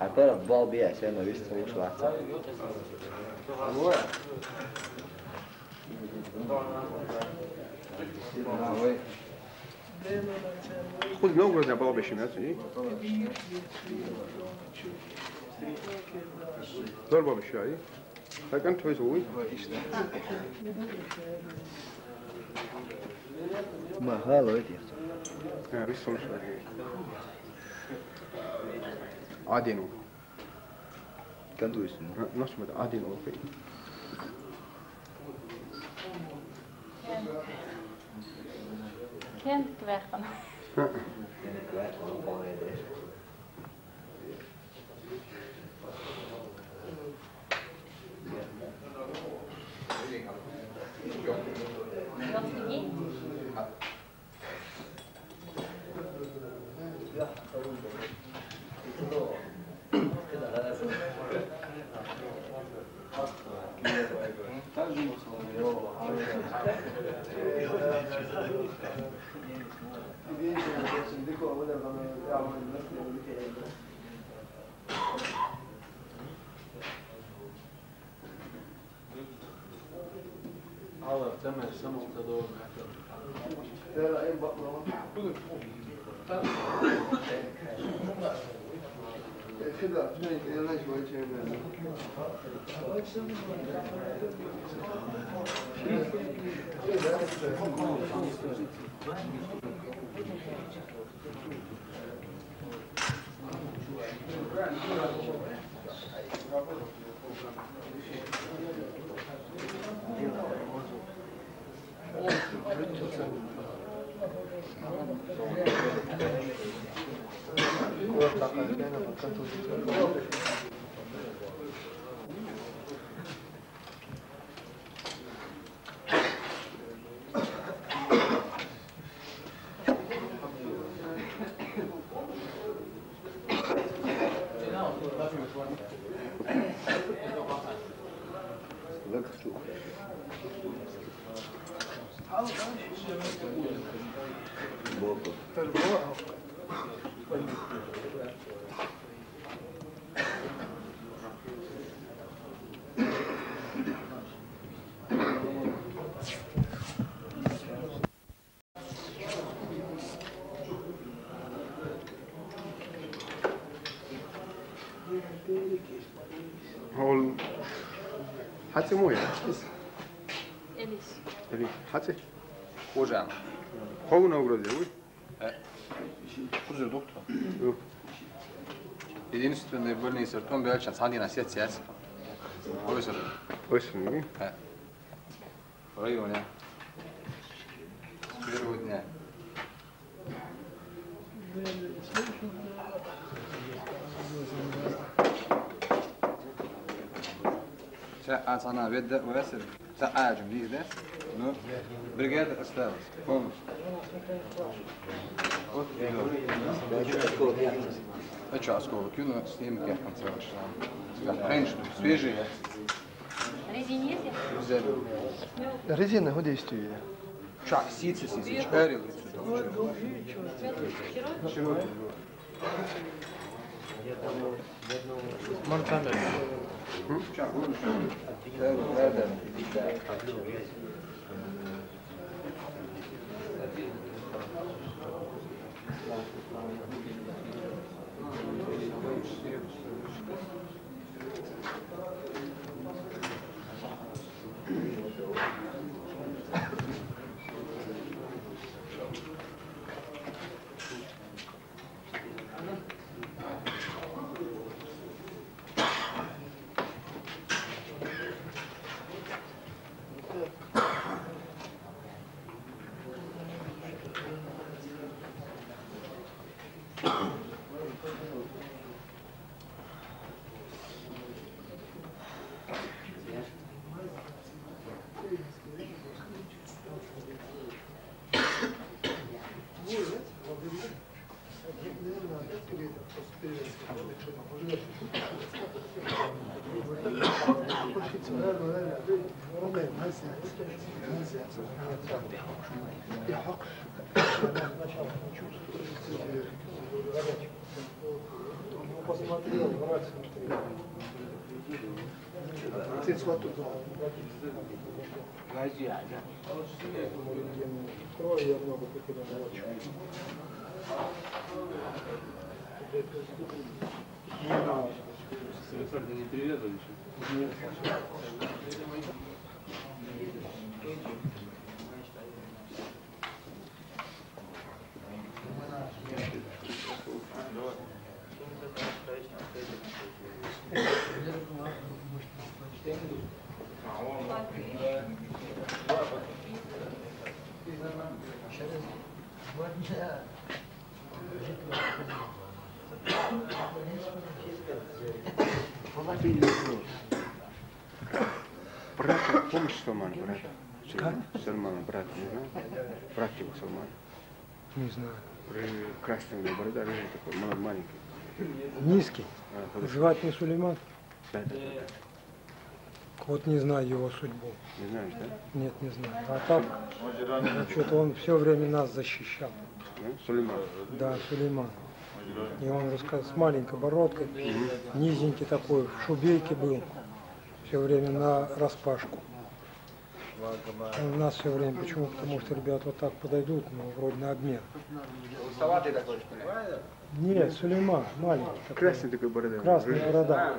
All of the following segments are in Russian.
اعترف بابي عشان ما بيشتغلش واحد. خود نوگرد نه بابا بشیم هستی؟ دار بابا شایی؟ هکن توی زوی؟ ما هلا ودي ها ريسون شایی عادينو كنتو اسمه نصمد عادينو في كانت واخا هول حتى مويا إليس اللي حتى وجع هو نوگرد زوی وجع دكتور единственное больные симптомы бывают сейчас они на сердце озеро осенью в районе с первого дня ساعة أنا بيبدأ ويصل ساعة جميل ده إنه برجادة أستاذ فومش أشوف أسكوب كيلو ستيم كيف كنت سويش خينش سويجي резинец Резина ходи стоїть. شاك سيتس أريل Монтана. Посмотрел, врач смотрел. Отец вот тут. Крови я много потерял ночью. Ты не перевязывал еще? Брат, помнишь Салмана, брат? Салмана, брат, не знаю? Брат его Салмана. Не знаю. Красный борода, рыжий такой, маленький. Низкий. хорошо. Звать не Сулейман? Да. Вот не знаю его судьбу. Не знаешь, да? Нет, не знаю. А так, что-то он все время нас защищал. Да? Сулейман. Да, Сулейман. И он рассказал, с маленькой бородкой, низенький такой, в шубейке был, все время на распашку. Он нас все время, почему? Потому что ребята вот так подойдут, ну, вроде на обмен. Уставатый такой, что ли? Нет, Сулейман, маленький такой. Красный такой борода. Красная рыжий. борода.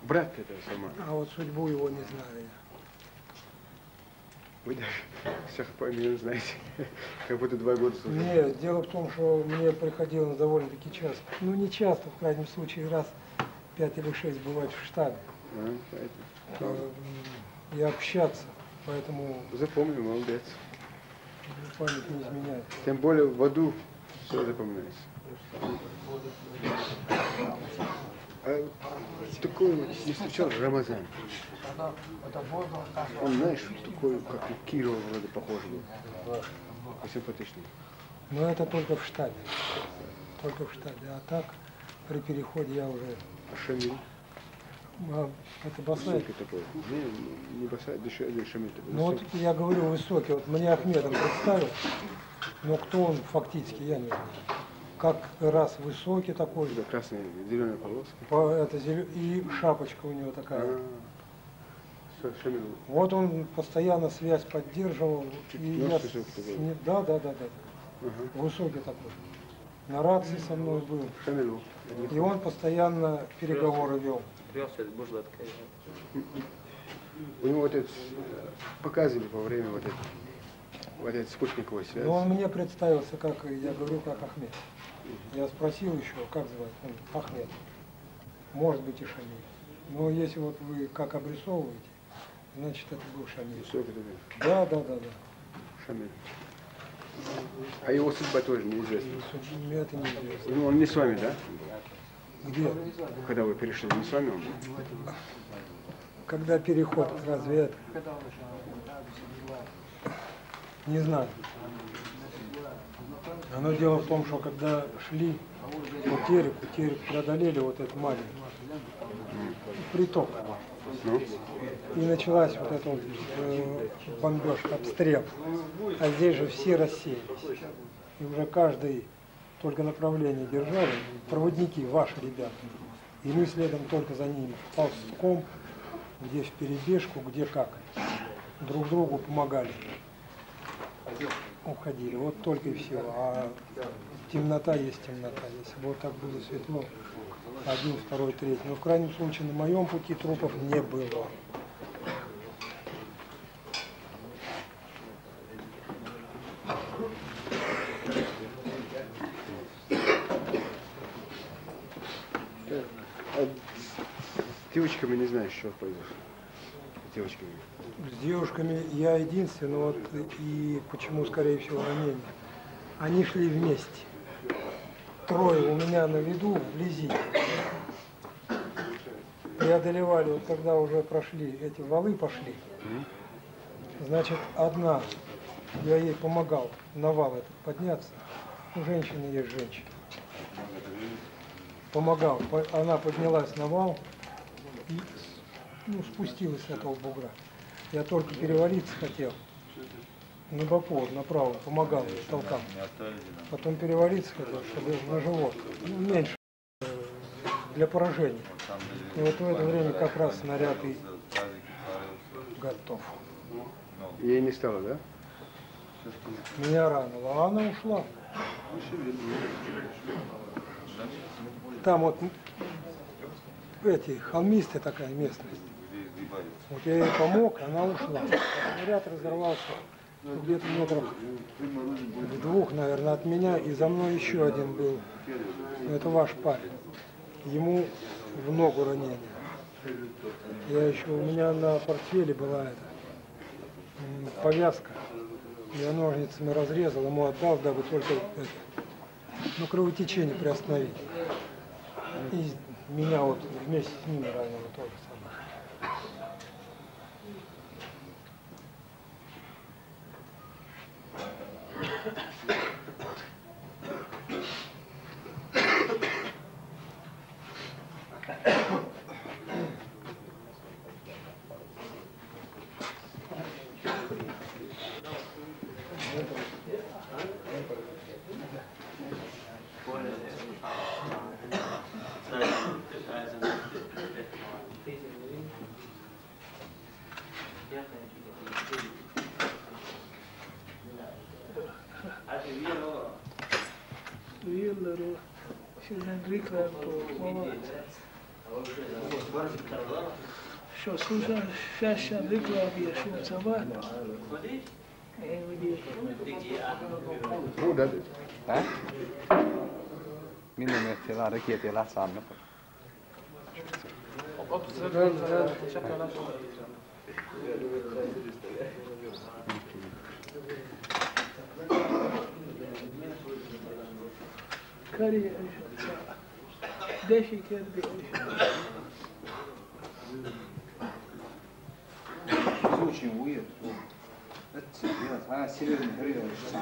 Брат этого Салмана. А вот судьбу его не знаю я. Вы даже всех по имени знаете. Как будто 2 года служили. Нет, дело в том, что мне приходилось довольно-таки часто. Ну, не часто, в крайнем случае, раз 5 или 6 бывать в штабе. Поэтому. И общаться. Поэтому Запомнил, молодец. память не изменяет. Тем более в аду все запоминается. А такой вот не встречал Рамазан. Он, знаешь, такой, как у Кирова вроде похож был. Симпатичный. Но это только в штабе. Только в штабе. А так, при переходе я уже... А Шамиль? Это босой. Высокий такой. Не босой, дышали Шамиль такой. Ну вот я говорю высокий. Вот мне Ахмедом представил, но кто он фактически, я не знаю. Как раз высокий такой. Да, красные, зеленые полоски. И шапочка у него такая. Шамиль. Вот он постоянно связь поддерживал. И я Да. Высокий такой. На рации со мной был. Шамиль. И он постоянно переговоры вел. У него вот это показывали во время вот этой спутниковой связи. Но он мне представился, как, я говорю, как Ахмед. Я спросил еще, как звать? Он Ахмед. Может быть и Шамиль. Но если вот вы как обрисовываете, значит это был Шамиль. Высокий такой. Да. Шамиль. А его судьба тоже неизвестна. Мне это неизвестно. Ну, он не с вами, да? Где? Когда вы перешли, не с вами он был? Когда переход, разве это? Не знаю. Оно дело в том, что когда шли по Тереку преодолели вот этот маленький приток. Ну? И началась вот эта вот бомбежка, обстрел. А здесь же все рассеялись. И уже каждый только направление держали, проводники, ваши ребята. И мы следом только за ними. Ползком, где в перебежку, где как. Друг другу помогали. Уходили. Вот только и всего. А темнота есть темнота. Если бы вот так было светло, 1, 2, 3. Но в крайнем случае на моем пути трупов не было. А с девочками не знаешь, что произошло? С девочками. С девушками я единственный, вот и почему, скорее всего, ранение. Они шли вместе. 3 у меня на виду, вблизи. Преодолевали, вот когда уже прошли, эти валы пошли. Значит, одна, я ей помогал на вал этот подняться. У женщины есть женщина. Помогал. Она поднялась на вал и спустилась с этого бугра. Я только перевалиться хотел. на боку, направо, помогал толкам. Потом перевалиться хотел, чтобы на живот. Ну, меньше для поражения. И вот в это время как раз снаряд и готов. Ей не стало, да? Меня ранило, а она ушла. Там вот эти холмистая такая местность. Вот я ей помог, она ушла. Снаряд разорвался где-то метров в 2, наверное, от меня, и за мной еще один был. Это ваш парень. Ему в ногу ранение. Я еще, у меня на портфеле была повязка. Я ножницами разрезал, ему отдал, дабы только кровотечение приостановить. И меня вот вместе с ними ранило тоже самое. Що служа щастя виклаві, що цава. Hur det? Hä? Minimiöttiä rakietilla saanut. Kari deşi kendi. Очень уед. Это серьезно. Она серьезно говорила, что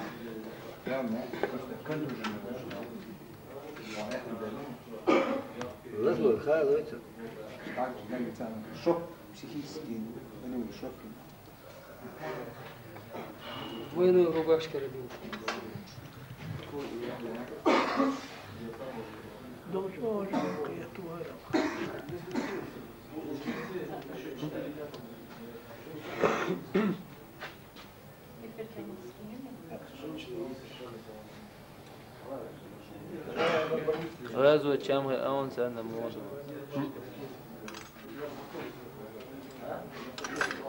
прямо просто контуженно вышла. Лазло, хайлоится. Так, говорится, шок психический, ну, шок. Войну рубашка робив. До чого ж я творив? غزوة شامخ أون سنة موضوع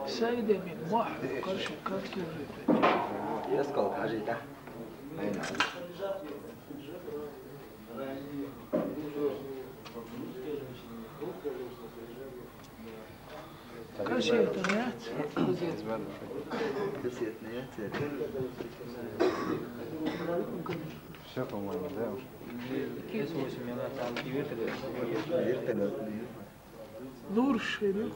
سيدة من واحد قرش كاتل يسقط حاجته. أي نعم. قرش يتنيات Кассетные цели. Все, по-моему, да, уже. Вертолетные. نور الشريك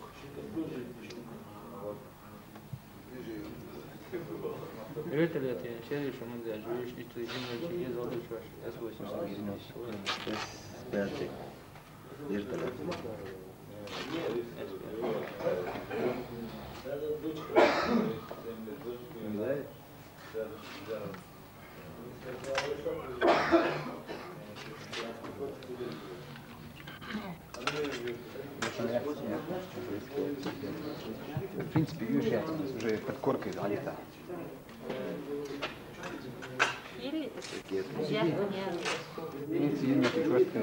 вертолет, я черри, что мы даже вышли, что зимой ездил лучше С-800. С-5. Вертолет. В принципе, уезжать уже под коркой залета. Или взять меня. В принципе, нет, просто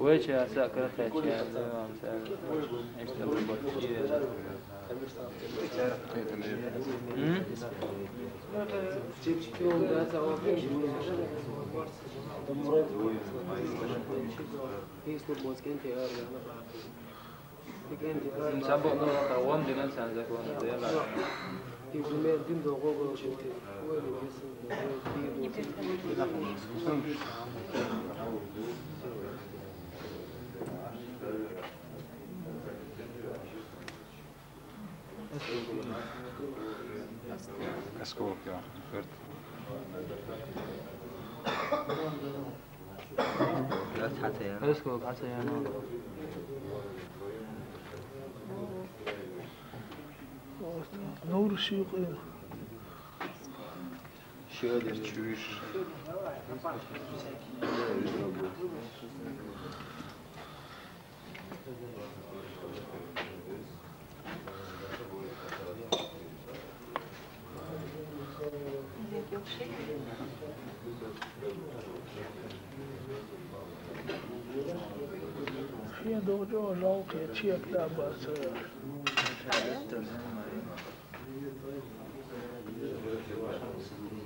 Вече всяка течія, вам це екстра роботи. Sabo no ta wam dengan sanza ko na ya la. Осколок, ja. لا حتى يعني Esko kasa ya no. نور الشيوخ شادر чуешь هي دوجو نوقي تشيك لا بأس Thank you.